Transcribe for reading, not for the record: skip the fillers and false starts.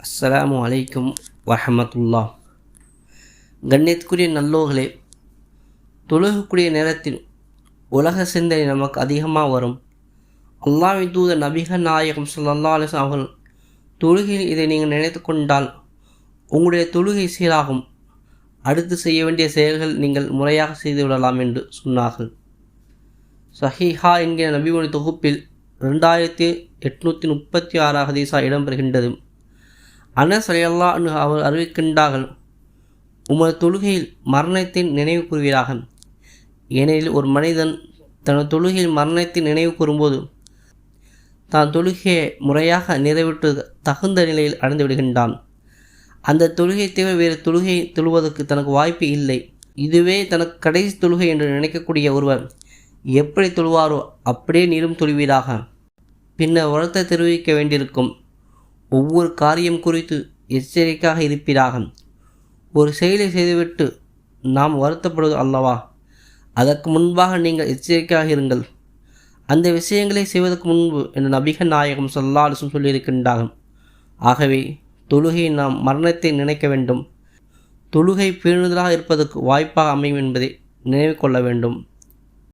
அஸ்ஸலாமு அலைக்கும் வரஹ்மத்துல்லாஹ். கண்ணியத்துக்குரிய நல்லோர்களே, தொழுகக்கூடிய நேரத்தில் உலக சிந்தனை நமக்கு அதிகமாக வரும். அல்லாஹ்வின் தூதர் நபிகள் நாயகம் ஸல்லல்லாஹு அலைஹி வஸல்லம் அவர்கள் தொழுகையில் இதை நீங்கள் நினைத்து கொண்டால் உங்களுடைய தொழுகை சீராகும். அடுத்து செய்ய வேண்டிய செயல்கள் நீங்கள் முறையாக செய்துவிடலாம் என்று சொன்னார்கள். சஹீஹா என்கிற நபிமொழி தொகுப்பில் 2836 ஹதீஸா இடம்பெறுகின்றது. அனஸ் ரலியல்லாஹு அன்ஹு அவர் அறிவிக்கின்றார்கள், உமது தொழுகையில் மரணத்தை நினைவு கூறுவீராக. ஏனெனில் ஒரு மனிதன் தனது தொழுகையில் மரணத்தை நினைவு கூறும்போது தான் தொழுகையை முறையாக நிறைவேற்று தகுந்த நிலையில் அடைந்து விடுகின்றான். அந்த தொழுகை தவிர வேறு தொழுகை தொழுவதற்கு தனக்கு வாய்ப்பு இல்லை. இதுவே தனக்கு கடைசி தொழுகை என்று நினைக்கக்கூடிய ஒருவர் எப்படி தொழுவாரோ அப்படியே நீரும் தொழுவீராக. பின்னர் வருத்தத்தை தெரிவிக்க வேண்டியிருக்கும். ஒவ்வொரு காரியம் குறித்து எச்சரிக்கையாக இருப்பீராக. ஒரு செயலை செய்துவிட்டு நாம் வருத்தப்படுவது அல்லவா, அதற்கு முன்பாக நீங்கள் எச்சரிக்கையாக இருங்கள். அந்த விஷயங்களை செய்வதற்கு முன்பு என்று நபிகள் நாயகம் ஸல்லல்லாஹு அலைஹி வஸல்லம் சொல்லியிருக்கின்றார்கள். ஆகவே தொழுகையை நாம் மரணத்தை நினைக்க வேண்டும். தொழுகை பேணுதலாக இருப்பதற்கு வாய்ப்பாக அமையும் என்பதை நினைவு கொள்ள வேண்டும்.